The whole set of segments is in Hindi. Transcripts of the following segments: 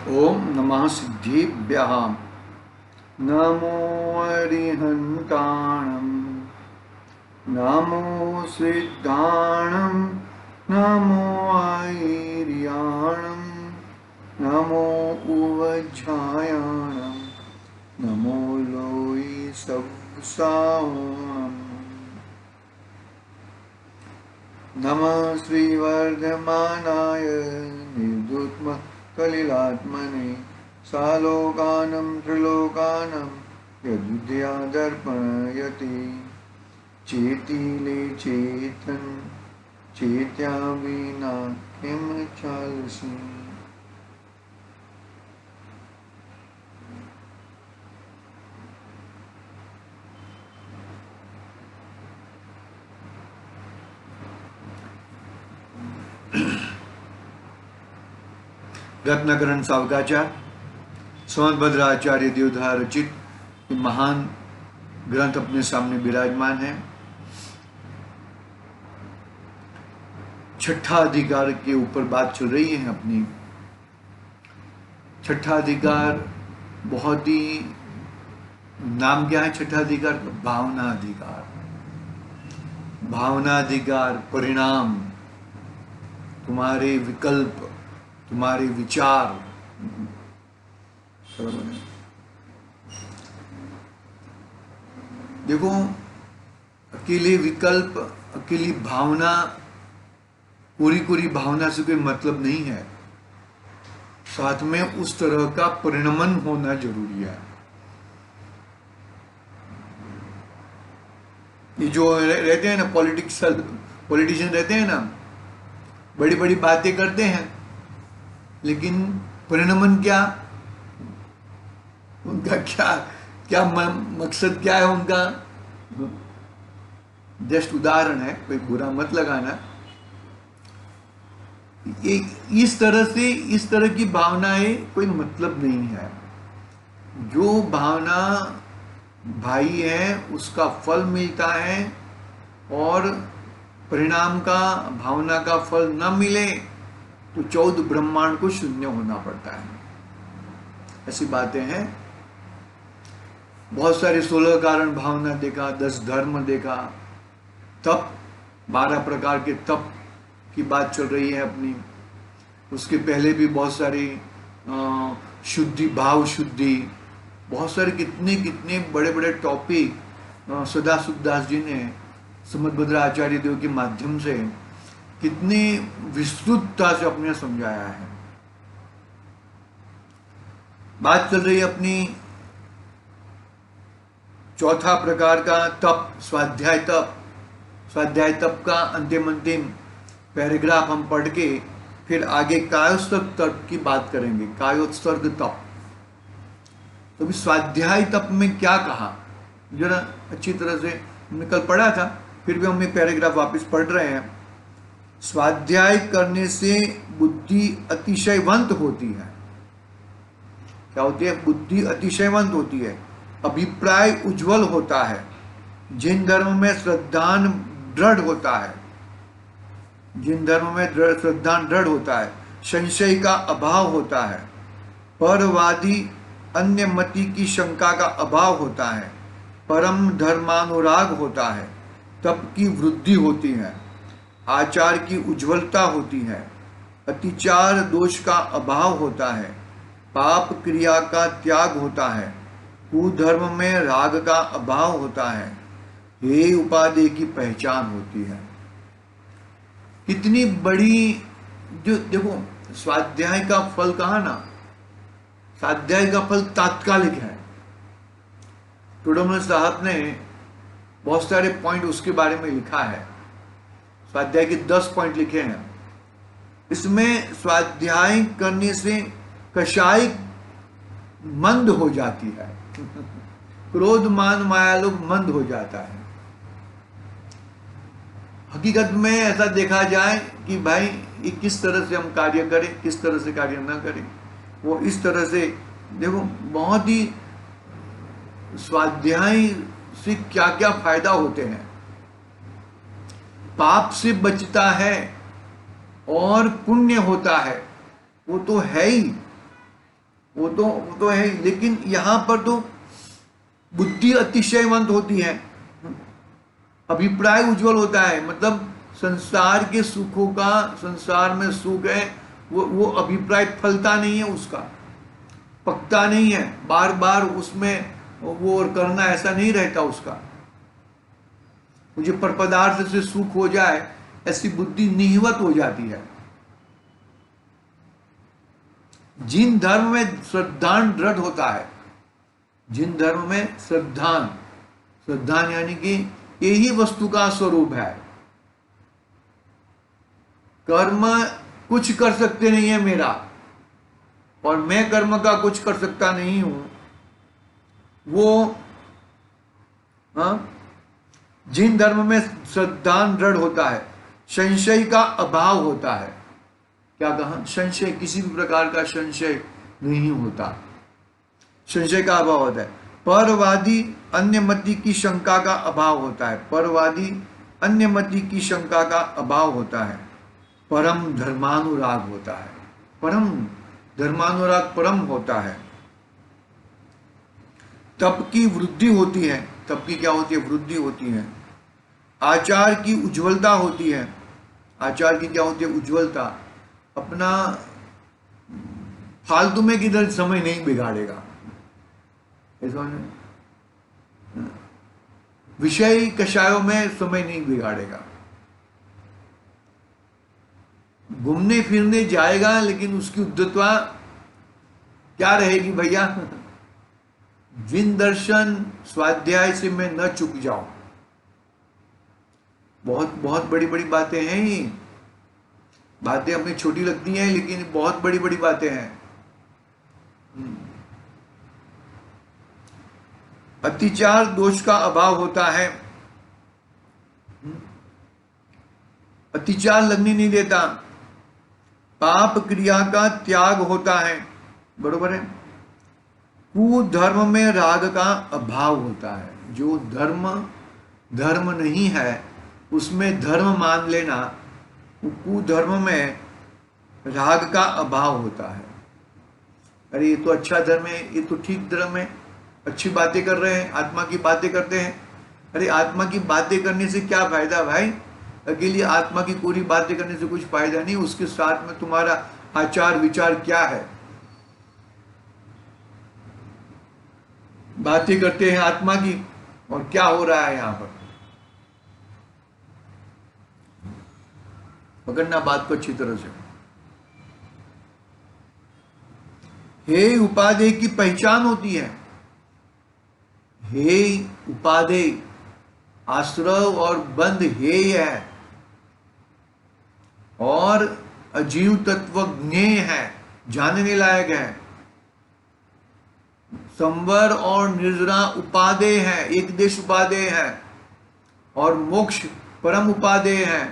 ओम नमः सिद्धिभ्यः। नमो अरिहन्ताणं, नमो सिद्धाणं, नमो ऐर्याणं, नमो उवज्झायाणं, नमो लोई सवसावणम्। नमः श्रीवर्धमानाय निर्धूत्म कलिलात्मने, सालोकानं त्रिलोकानं यदुदया दर्पयति। चेतिले चेतन चेत्या विना किम चालसि। रत्नाकरण सावकाचार सोनभद्र आचार्य देवधा रचित महान ग्रंथ अपने सामने विराजमान है। छठा अधिकार के ऊपर बात चल रही है अपनी। छठा अधिकार बहुत ही, नाम क्या है छठा अधिकार का? भावना अधिकार। भावना अधिकार परिणाम, तुम्हारे विकल्प, तुम्हारे विचार। देखो, अकेले विकल्प, अकेली भावना, पूरी पूरी भावना से कोई मतलब नहीं है। साथ में उस तरह का परिणमन होना जरूरी है। ये जो रहते हैं ना पॉलिटिशियन रहते हैं ना, बड़ी बड़ी बातें करते हैं, लेकिन परिणमन क्या, उनका क्या क्या मकसद क्या है उनका? जस्ट उदाहरण है, कोई बुरा मत लगाना। इस तरह की भावनाएं कोई मतलब नहीं है। जो भावना भाई है उसका फल मिलता है, और परिणाम का, भावना का फल न मिले तो 14 ब्रह्मांड को शून्य होना पड़ता है। ऐसी बातें हैं। बहुत सारे 16 कारण भावना देखा, 10 धर्म देखा, तप, 12 प्रकार के तप की बात चल रही है अपनी। उसके पहले भी बहुत सारी शुद्धि, भाव शुद्धि, बहुत सारे कितने कितने बड़े बड़े टॉपिक सदाशिवदास जी ने सोनभद्र आचार्य देव के माध्यम से कितनी विस्तृतता से अपने समझाया है। बात चल रही है अपनी चौथा प्रकार का तप, स्वाध्याय तप। स्वाध्याय तप का अंतिम पैराग्राफ हम पढ़ के फिर आगे कायोत्सर्ग तप की बात करेंगे। कायोत्सर्ग तप। तो भी स्वाध्याय तप में क्या कहा, जरा अच्छी तरह से हमने कल पढ़ा था, फिर भी हम ये पैराग्राफ वापस पढ़ रहे हैं। स्वाध्याय करने से बुद्धि अतिशयवंत होती है। क्या होती है? बुद्धि अतिशयवंत होती है। अभिप्राय उज्जवल होता है। जिन धर्म में श्रद्धान दृढ़ होता है, जिन धर्म में श्रद्धान दृढ़ होता है, संशय का अभाव होता है, परवादी अन्य मति की शंका का अभाव होता है, परम धर्मानुराग होता है, तप की वृद्धि होती है, आचार की उज्ज्वलता होती है, अतिचार दोष का अभाव होता है, पाप क्रिया का त्याग होता है, कुधर्म में राग का अभाव होता है, हे उपाधि की पहचान होती है। कितनी बड़ी, जो देखो स्वाध्याय का फल कहा ना, स्वाध्याय का फल तात्कालिक है। टोडरमल साहब ने बहुत सारे पॉइंट उसके बारे में लिखा है। स्वाध्याय के 10 पॉइंट लिखे हैं। इसमें स्वाध्याय करने से कषाय मंद हो जाती है। क्रोध मान माया लोग मंद हो जाता है। हकीकत में ऐसा देखा जाए कि भाई ये किस तरह से हम कार्य करें, किस तरह से कार्य ना करें, वो इस तरह से देखो। बहुत ही स्वाध्याय से क्या क्या फायदा होते हैं। पाप से बचता है और पुण्य होता है, वो तो है ही। वो तो है, लेकिन यहाँ पर तो बुद्धि अतिशयवंत होती है, अभिप्राय उज्जवल होता है। मतलब संसार के सुखों का, संसार में सुख है, वो अभिप्राय फलता नहीं है, उसका पकता नहीं है, बार बार उसमें वो और करना ऐसा नहीं रहता उसका। मुझे पर पदार्थ से सुख हो जाए ऐसी बुद्धि निहिवत हो जाती है। जिन धर्म में श्रद्धान दृढ़ होता है, जिन धर्म में श्रद्धान यानी कि यही वस्तु का स्वरूप है, कर्म कुछ कर सकते नहीं है मेरा, और मैं कर्म का कुछ कर सकता नहीं हूं, वो जिन धर्म में श्रद्धान दृढ़ होता है, संशय का अभाव होता है। क्या कहा? संशय, किसी भी प्रकार का संशय नहीं होता, संशय का अभाव होता है। परवादी अन्य मति की शंका का अभाव होता है, परवादी अन्य मति की शंका का अभाव होता है। परम धर्मानुराग होता है, परम धर्मानुराग परम होता है। तप की वृद्धि होती है, तप की क्या होती है? वृद्धि होती है। आचार की उज्ज्वलता होती है, आचार की क्या होती है? उज्ज्वलता। अपना फालतू में किधर समय नहीं बिगाड़ेगा, विषय कषायों में समय नहीं बिगाड़ेगा, घूमने फिरने जाएगा, लेकिन उसकी उद्यतता क्या रहेगी भैया? जिन दर्शन स्वाध्याय से मैं न चुक जाऊं। बहुत बहुत बड़ी बड़ी बातें हैं ये, बातें अपनी छोटी लगती हैं लेकिन बहुत बड़ी बड़ी बातें हैं। अतिचार दोष का अभाव होता है, अतिचार लगने नहीं देता। पाप क्रिया का त्याग होता है, बरोबर है। कुधर्म में राग का अभाव होता है, जो धर्म नहीं है उसमें धर्म मान लेना, कुधर्म में राग का अभाव होता है। अरे ये तो अच्छा धर्म है, ये तो ठीक धर्म है, अच्छी बातें कर रहे हैं, आत्मा की बातें करते हैं। अरे आत्मा की बातें करने से क्या फायदा भाई? अकेली आत्मा की पूरी बातें करने से कुछ फायदा नहीं, उसके साथ में तुम्हारा आचार विचार क्या है। बातें करते हैं आत्मा की, और क्या हो रहा है यहां पर? पकड़ना बात को अच्छी तरह से। हे उपादेय की पहचान होती है, हे उपादेय, आश्रव और बंध हेय है, और अजीव तत्व ज्ञेय है, जानने लायक है। संवर और निर्जरा उपादेय है, एक देश उपादेय है, और मोक्ष परम उपादेय है,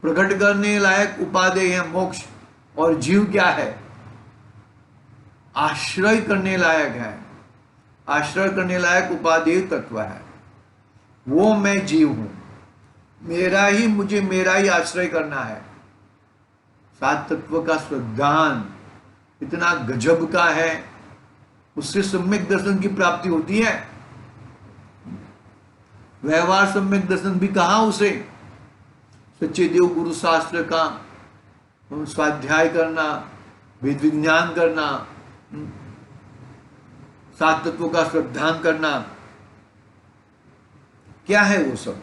प्रकट करने लायक उपादेय है मोक्ष। और जीव क्या है? आश्रय करने लायक है, आश्रय करने लायक उपादेय तत्व है। वो मैं जीव हूं, मुझे मेरा ही आश्रय करना है। सात तत्व का श्रद्धान इतना गजब का है, उससे सम्यक दर्शन की प्राप्ति होती है। व्यवहार सम्यक दर्शन भी कहा उसे? सच्चे देव गुरु शास्त्र का स्वाध्याय करना, वेद विज्ञान करना, सात तत्वों का श्रद्धान करना, क्या है वो सब?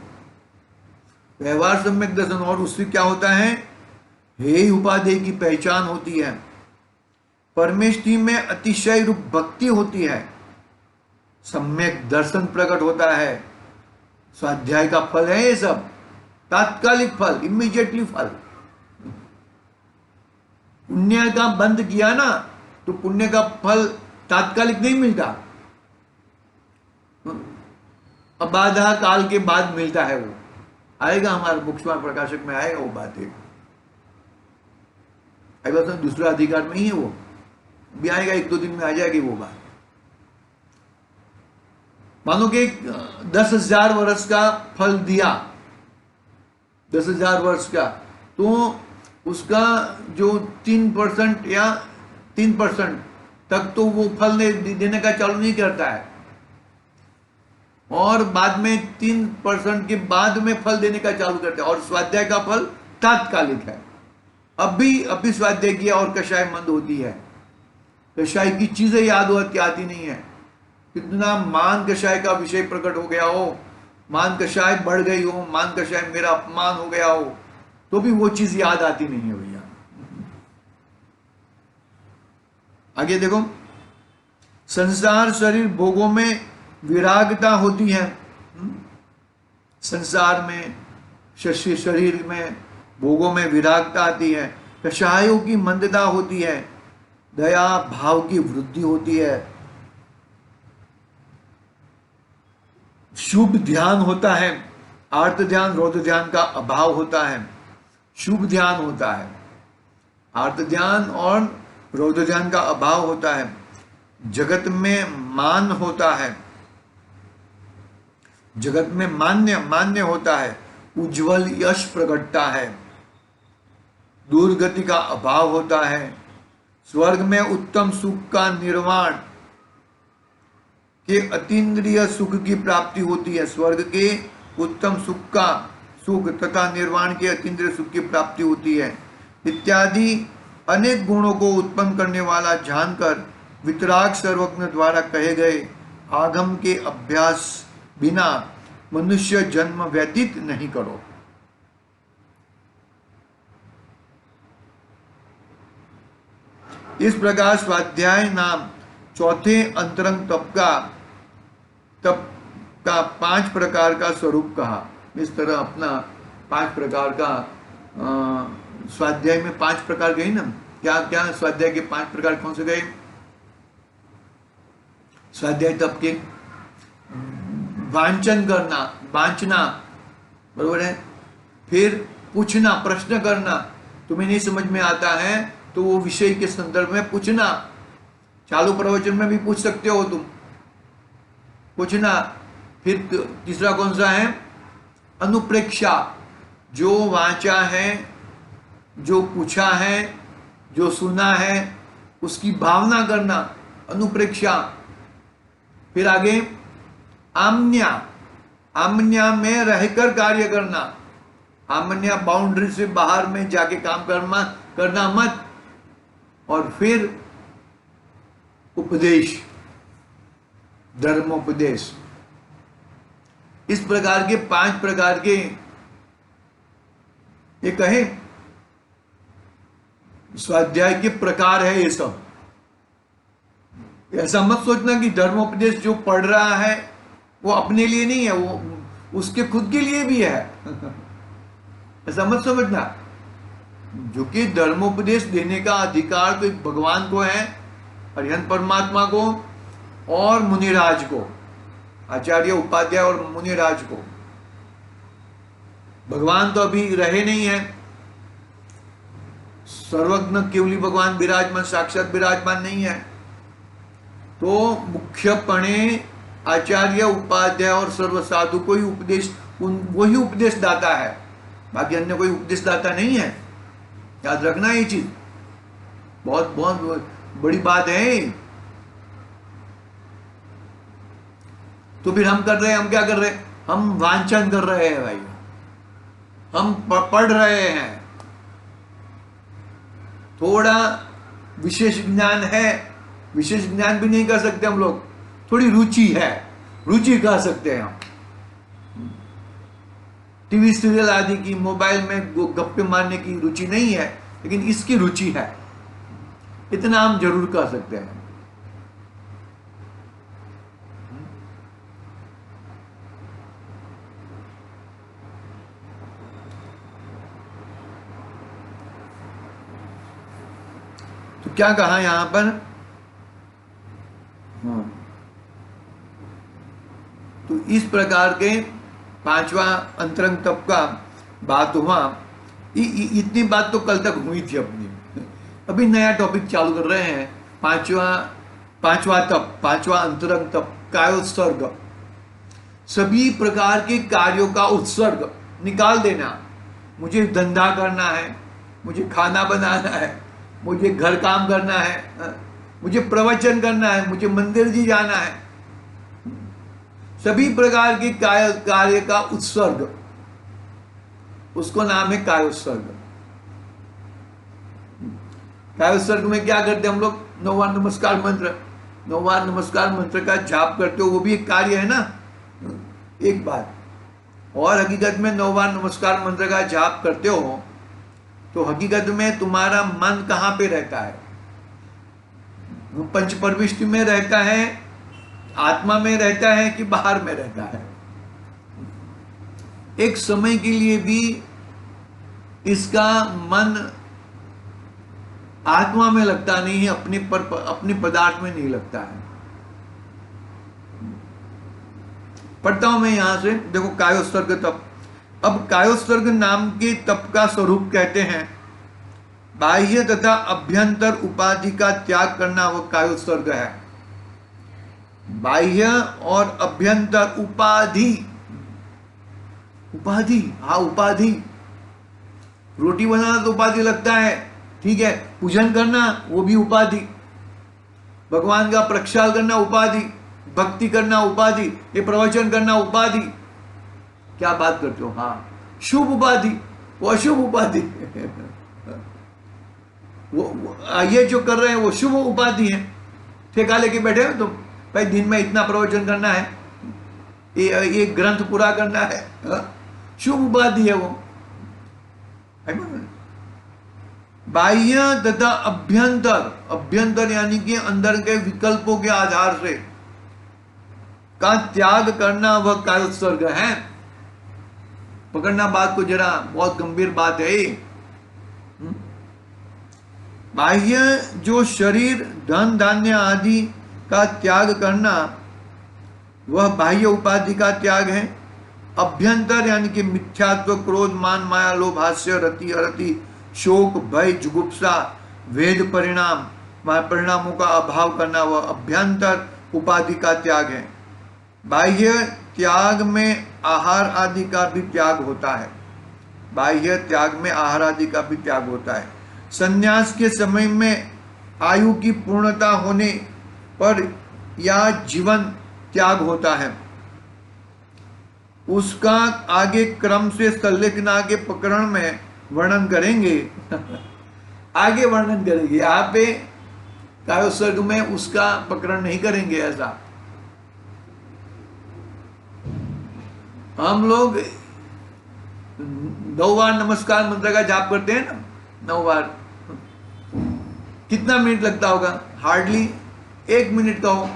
व्यवहार सम्यक दर्शन। और उससे क्या होता है? हे उपादेय की पहचान होती है, परमेष्टि में अतिशय रूप भक्ति होती है, सम्यक दर्शन प्रकट होता है। स्वाध्याय का फल है ये सब, तात्कालिक फल, इमीडिएटली फल। पुण्य का बंद किया ना तो पुण्य का फल तात्कालिक नहीं मिलता, अबाधा काल के बाद मिलता है। वो आएगा, हमारे मुख्य प्रकाशक में आएगा वो बात। आएगा तो दूसरा अधिकार में ही है, वो भी आएगा, एक दो दिन में आ जाएगी वो बात। मानो कि 10,000 वर्ष का फल दिया, 10,000 वर्ष का, तो उसका जो 3% या 3% तक तो वो फल देने का चालू नहीं करता है, और बाद में 3% के बाद में फल देने का चालू करता है। और स्वाध्याय का फल तात्कालिक है। अब भी स्वाध्याय किया और कषाय मंद होती है, कषाय की चीजें याद होती आती नहीं है। कितना मान कषाय का विषय प्रकट हो गया हो, मान कषाय बढ़ गई हो, मान कषाय मेरा अपमान हो गया हो, तो भी वो चीज याद आती नहीं है भैया। आगे देखो, संसार शरीर भोगों में विरागता होती है। संसार में शरीर में भोगों में विरागता आती है। कषायों की मंदता होती है, दया भाव की वृद्धि होती है, शुभ ध्यान होता है, आर्त ध्यान रौद्र ध्यान का अभाव होता है, शुभ ध्यान होता है, आर्त ध्यान और रौद्र ध्यान का अभाव होता है, जगत में मान होता है, जगत में मान्य होता है, उज्जवल यश प्रकटता है, दुर्गति का अभाव होता है, स्वर्ग में उत्तम सुख का निर्वाण के अतीन्द्रिय सुख की प्राप्ति होती है। स्वर्ग के उत्तम सुख तथा निर्वाण के अतीन्द्रिय सुख की प्राप्ति होती है इत्यादि अनेक गुणों को उत्पन्न करने वाला जानकर वितराग सर्वज्ञ द्वारा कहे गए आगम के अभ्यास बिना मनुष्य जन्म व्यतीत नहीं करो। इस प्रकार स्वाध्याय नाम चौथे अंतरंग तप का 5 प्रकार का स्वरूप कहा। इस तरह अपना 5 प्रकार का स्वाध्याय में 5 प्रकार गए ना। क्या क्या स्वाध्याय के 5 प्रकार कौन से गए? स्वाध्याय तप के वांचन करना, वांचना, बरोबर है। फिर पूछना, प्रश्न करना, तुम्हें नहीं समझ में आता है तो वो विषय के संदर्भ में पूछना। चालू प्रवचन में भी पूछ सकते हो तुम, पूछना। फिर तीसरा कौन सा है? अनुप्रेक्षा, जो वांचा है, जो पूछा है, जो सुना है, उसकी भावना करना, अनुप्रेक्षा। फिर आगे आम्न्या, आम्न्या में रहकर कार्य करना। आम्न्या बाउंड्री से बाहर में जाके काम करना मत। और फिर उपदेश, धर्मोपदेश। इस प्रकार के 5 प्रकार के ये कहे स्वाध्याय के प्रकार है ये सब। ऐसा मत सोचना कि धर्मोपदेश जो पढ़ रहा है वो अपने लिए नहीं है, वो उसके खुद के लिए भी है। ऐसा मत समझना। जो कि धर्मोपदेश देने का अधिकार तो एक भगवान को है, हरिहर परमात्मा को और मुनिराज को, आचार्य उपाध्याय और मुनिराज को। भगवान तो अभी रहे नहीं है, सर्वज्ञ केवली भगवान विराजमान, साक्षात विराजमान नहीं है। तो मुख्यपणे आचार्य उपाध्याय और सर्व साधु को ही उपदेश, वही उपदेश दाता है, बाकी अन्य कोई उपदेश दाता नहीं है। याद रखना ये चीज, बहुत बहुत बड़ी बात है। तो फिर हम कर रहे हैं, हम क्या कर रहे हैं? हम वांछन कर रहे हैं भाई, हम पढ़ रहे हैं। थोड़ा विशेष ज्ञान है, विशेष ज्ञान भी नहीं कर सकते हम लोग, थोड़ी रुचि है, रुचि कह सकते हैं हम। टीवी सीरियल आदि की, मोबाइल में गप्पे मारने की रुचि नहीं है, लेकिन इसकी रुचि है, इतना हम जरूर कह सकते हैं। तो क्या कहा यहां पर? तो इस प्रकार के 5वां अंतरंग तप का बात हुआ। इतनी बात तो कल तक हुई थी अपनी। अभी नया टॉपिक चालू कर रहे हैं, पांचवा तप, 5वां अंतरंग तप, कायोत्सर्ग। सभी प्रकार के कार्यों का उत्सर्ग निकाल देना। मुझे धंधा करना है, मुझे खाना बनाना है, मुझे घर काम करना है, मुझे प्रवचन करना है, मुझे मंदिर जी जाना है। सभी प्रकार के कार्य का उत्सर्ग, उसको नाम है कायोत्सर्ग। कायोत्सर्ग में क्या करते हैं हम लोग? 9 बार नमस्कार मंत्र, 9 बार नमस्कार मंत्र का जाप करते हो, वो भी एक कार्य है ना, एक बात। और हकीकत में 9 बार नमस्कार मंत्र का जाप करते हो तो हकीकत में तुम्हारा मन कहाँ पे रहता है? वो पंच परविष्टि में रहता है, आत्मा में रहता है कि बाहर में रहता है? एक समय के लिए भी इसका मन आत्मा में लगता नहीं है, अपने पदार्थ में नहीं लगता है। पढ़ता हूं मैं यहां से, देखो कायोत्सर्ग तप। अब कायोत्सर्ग नाम के तप का स्वरूप कहते हैं बाह्य तथा अभ्यंतर उपाधि का त्याग करना, वो कायोत्सर्ग है। बाह्य और अभ्यंतर उपाधि, उपाधि, हाँ उपाधि। रोटी बनाना तो उपाधि लगता है, ठीक है। पूजन करना वो भी उपाधि, भगवान का प्रक्षाल करना उपाधि, भक्ति करना उपाधि, ये प्रवचन करना उपाधि। क्या बात करते हो? हाँ, शुभ उपाधि, वो अशुभ उपाधि। वो ये जो कर रहे हैं वो शुभ उपाधि है। ठेका लेके बैठे हो तुम, भाई दिन में इतना प्रवचन करना है, ये ग्रंथ पूरा करना है, शुभ उपाधि है वो। बाह्य तथा अभ्यंतर, अभ्यंतर यानी कि अंदर के विकल्पों के आधार से का त्याग करना, वह कायोत्सर्ग है। पकड़ना बात को जरा, बहुत गंभीर बात है ये। बाह्य जो शरीर, धन धान्य आदि का त्याग करना, वह बाह्य उपाधि का त्याग है। अभ्यंतर यानी कि मिथ्यात्व, क्रोध, मान, माया, लोभ, हास्य, रति, अरति, शोक, भय, जुगुप्सा, वेद परिणामों का अभाव करना, वह अभ्यंतर उपाधि का त्याग है। बाह्य त्याग में आहार आदि का भी त्याग होता है, बाह्य त्याग में आहार आदि का भी त्याग होता है। संन्यास के समय में आयु की पूर्णता होने पर या जीवन त्याग होता है, उसका आगे क्रम से संलेखना के प्रकरण में वर्णन करेंगे। आगे वर्णन करेंगे, यहाँ पे कायोत्सर्ग में उसका प्रकरण नहीं करेंगे। ऐसा हम लोग 9 बार नमस्कार मंत्र का जाप करते हैं ना, 9 बार, कितना मिनट लगता होगा? हार्डली 1 मिनट का हो,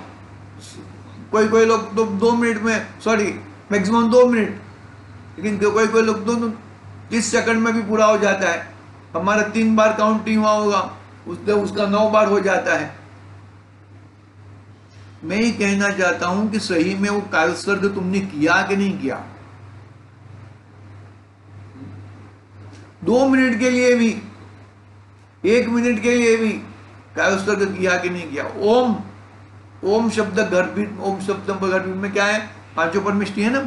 कोई लोग तो 2 मिनट में, सॉरी मैक्सिमम 2 मिनट, लेकिन कोई लोग तो 30 सेकंड में भी पूरा हो जाता है। हमारा 3 बार काउंट नहीं हुआ होगा, उसका 9 बार हो जाता है। मैं ये कहना चाहता हूं कि सही में वो कायोत्सर्ग तुमने किया कि नहीं किया? 2 मिनट के लिए भी, 1 मिनट के लिए भी कायोत्सर्ग किया कि नहीं किया? ओम, ओम शब्द गर्भित, ओम शब्द गर्भित में क्या है? 5 परमिष्टि है ना,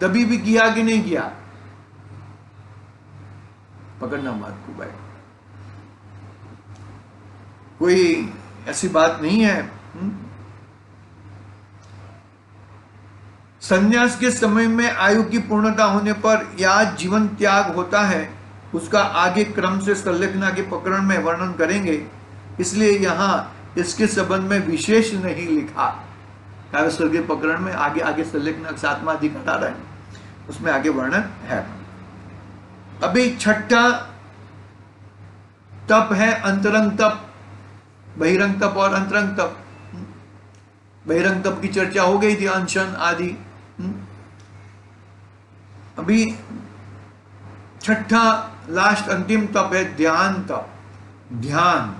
तभी भी किया कि नहीं किया? पकड़ना बात को भाई, कोई ऐसी बात नहीं है। संन्यास के समय में आयु की पूर्णता होने पर या जीवन त्याग होता है, उसका आगे क्रम से संलेखना के प्रकरण में वर्णन करेंगे, इसलिए यहाँ इसके संबंध में विशेष नहीं लिखा। कायोत्सर्ग के प्रकरण में आगे आगे संलेखना 7वां अधिकार आ रहा है, उसमें आगे वर्णन है। अभी 6ठा तप है अंतरंग तप, बहिरंग तप और अंतरंग तप। बहिरंग तप की चर्चा हो गई थी, अनशन आदि। अभी 6ठा लास्ट अंतिम तप है ध्यान तप। ध्यान,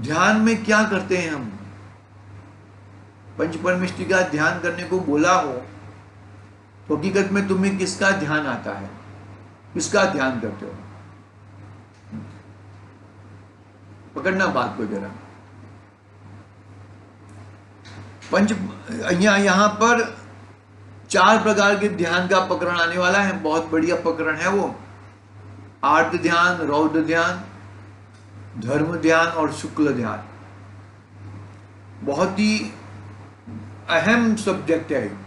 ध्यान में क्या करते हैं हम? पंच परमिष्टि का ध्यान करने को बोला हो तो हकीकत में तुम्हें किसका ध्यान आता है? किसका ध्यान करते हो? पकड़ना बात को जरा। यहां पर 4 प्रकार के ध्यान का प्रकरण आने वाला है, बहुत बढ़िया प्रकरण है वो। आर्त ध्यान, रौद्र ध्यान, धर्म ध्यान और शुक्ल ध्यान। बहुत ही अहम सब्जेक्ट है।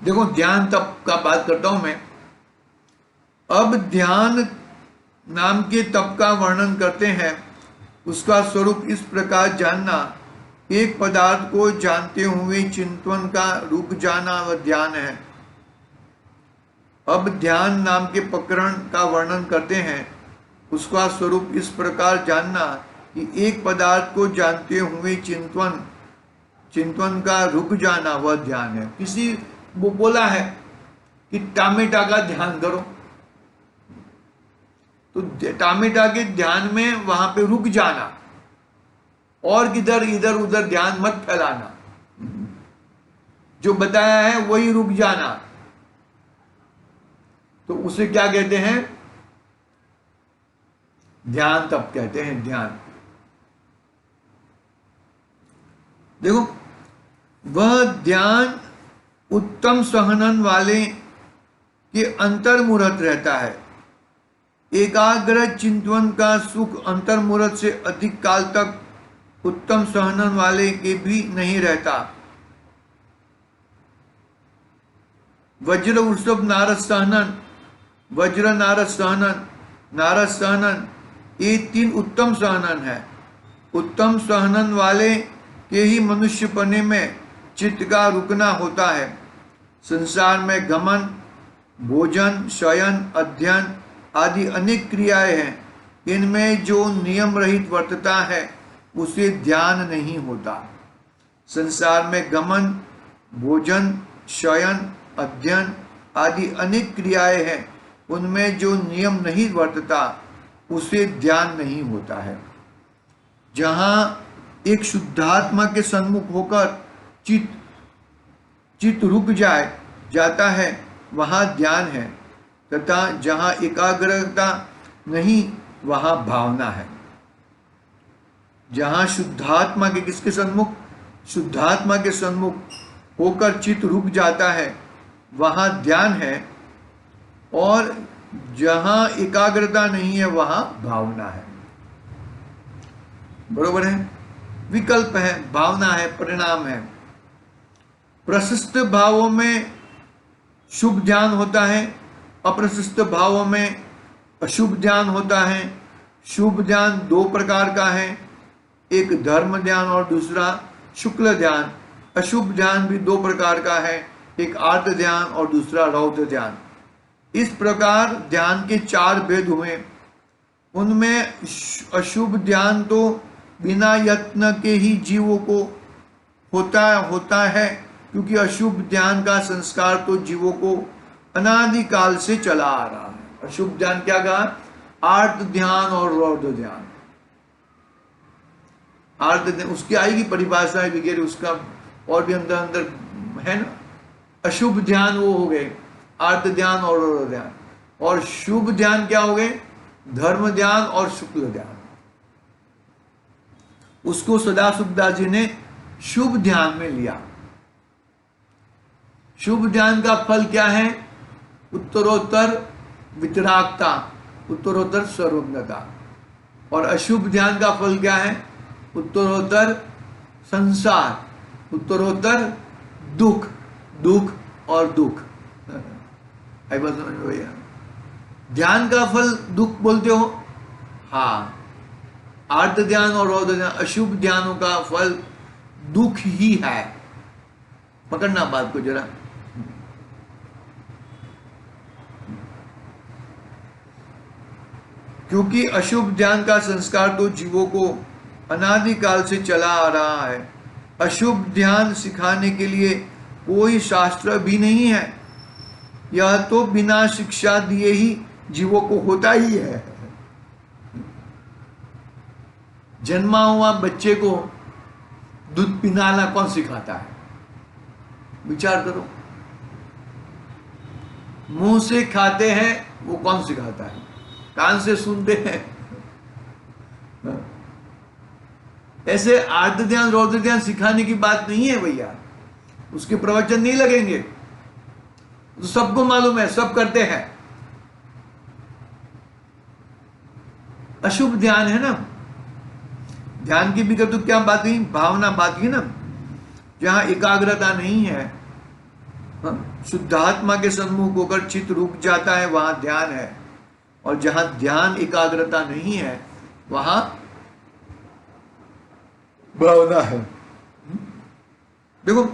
देखो, ध्यान तप का बात करता हूं मैं। अब ध्यान नाम के तप का वर्णन करते हैं। उसका स्वरूप इस प्रकार जानना, एक पदार्थ को जानते हुए चिंतन का रुक जाना वह ध्यान है। अब ध्यान नाम के प्रकरण का वर्णन करते हैं। उसका स्वरूप इस प्रकार जानना कि एक पदार्थ को जानते हुए चिंतन का रुक जाना वह ध्यान है। किसी वो बोला है कि टामेटा का ध्यान करो, तो टामेटा के ध्यान में वहां पे रुक जाना और किधर इधर उधर ध्यान मत फैलाना। जो बताया है वही रुक जाना, तो उसे क्या कहते हैं? ध्यान तप कहते हैं। ध्यान देखो, वह ध्यान उत्तम सहनन वाले के अंतर्मुहूर्त रहता है। एकाग्र चिंतन का सुख अंतर्मुहूर्त से अधिक काल तक उत्तम सहनन वाले के भी नहीं रहता। वज्र उत्सव नारद सहनन, वज्र नारद सहनन, नारद सहनन, ये तीन उत्तम सहनन है। उत्तम सहनन वाले के ही मनुष्य पने में चित्त का रुकना होता है। संसार में गमन, भोजन, शयन, अध्ययन आदि अनेक क्रियाएं हैं। इनमें जो नियम रहित वर्तता है उसे ध्यान नहीं होता। संसार में गमन, भोजन, शयन, अध्ययन आदि अनेक क्रियाएं हैं। उनमें जो नियम नहीं वर्तता उसे ध्यान नहीं होता है। जहाँ एक शुद्धात्मा के सन्मुख होकर चित्त रुक जाता है वहाँ ध्यान है, तथा जहाँ एकाग्रता नहीं वहाँ भावना है। जहाँ शुद्धात्मा के किसके सन्मुख? शुद्धात्मा के सन्मुख होकर चित्त रुक जाता है वहाँ ध्यान है, और जहाँ एकाग्रता नहीं है वहाँ भावना है। बरोबर है? विकल्प है, भावना है, परिणाम है। प्रशस्त भावों में शुभ ध्यान होता है, अप्रशस्त भावों में अशुभ ध्यान होता है। शुभ ध्यान दो प्रकार का है, एक धर्म ध्यान और दूसरा शुक्ल ध्यान। अशुभ ध्यान भी दो प्रकार का है, एक आर्त ध्यान और दूसरा रौद्र ध्यान। इस प्रकार ध्यान के चार भेद हुए। उनमें अशुभ ध्यान तो बिना यत्न के ही जीवों को होता है, क्योंकि अशुभ ध्यान का संस्कार तो जीवों को अनादिकाल से चला आ रहा है। अशुभ ध्यान क्या कहा? आर्त ध्यान और रौद्र ध्यान। आर्त ध्यान उसकी आएगी परिभाषा वगैरह, उसका और भी अंदर अंदर है ना। अशुभ ध्यान वो हो गए आर्त ध्यान और रौद्र ध्यान, और शुभ ध्यान क्या हो गए? धर्म ध्यान और शुक्ल ध्यान। उसको सदाशिवदास जी ने शुभ ध्यान में लिया। शुभ ध्यान का फल क्या है? उत्तरोत्तर वितरागता, उत्तरोत्तर सर्वज्ञता। और अशुभ ध्यान का फल क्या है? उत्तरोत्तर संसार, उत्तरोत्तर दुख, दुख और दुख। आई बात समझ में भैया? ध्यान का फल दुख बोलते हो? हाँ। आर्त ध्यान और रौद्र ध्यान, अशुभ ध्यानों का फल दुख ही है। पकड़ना बात को जरा। क्योंकि अशुभ ध्यान का संस्कार तो जीवों को अनादिकाल से चला आ रहा है। अशुभ ध्यान सिखाने के लिए कोई शास्त्र भी नहीं है। यह तो बिना शिक्षा दिए ही जीवों को होता ही है। जन्मा हुआ बच्चे को दूध पिलाना कौन सिखाता है? विचार करो। मुंह से खाते हैं वो कौन सिखाता है? कान से सुनते हैं। ऐसे आर्त ध्यान रौद्र ध्यान सिखाने की बात नहीं है भैया। उसके प्रवचन नहीं लगेंगे, तो सबको मालूम है, सब करते हैं। अशुभ ध्यान है ना, ध्यान की भी तो क्या बात हुई, भावना बात हुई ना, जहां एकाग्रता नहीं है, शुद्धात्मा के सन्मुख होकर चित्त रुक जाता है, वहां ध्यान है। और जहां ध्यान एकाग्रता नहीं है, वहां भावना है। देखो,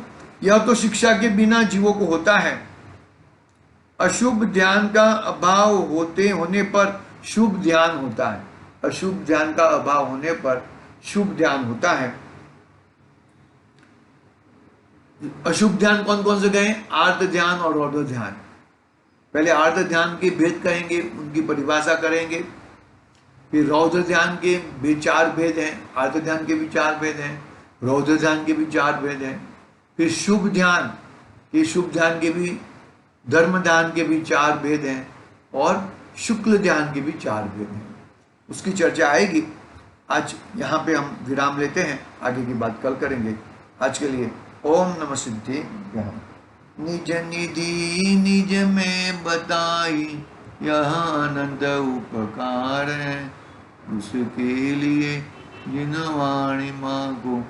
यह तो शिक्षा के बिना जीवों को होता है। अशुभ ध्यान का अभाव होने पर शुभ ध्यान होता है। अशुभ ध्यान का अभाव होने पर शुभ ध्यान होता है। अशुभ ध्यान कौन कौन से गए? आर्त ध्यान और रौद्र ध्यान। पहले आर्त ध्यान के भेद कहेंगे, उनकी परिभाषा करेंगे। फिर रौद्र ध्यान के भी 4 भेद हैं, आर्त ध्यान के भी 4 भेद हैं, रौद्र ध्यान के भी 4 भेद हैं। फिर शुभ ध्यान के भी, धर्म ध्यान के भी 4 भेद हैं, और शुक्ल ध्यान के भी 4 भेद हैं। उसकी चर्चा आएगी। आज यहाँ पे हम विराम लेते हैं, आगे की बात कल करेंगे। आज के लिए ओम नमः सिद्धिभ्याम। निज निधि निज में बताई, यह आनंद उपकार है, उसके लिए जिन वाणी मांगो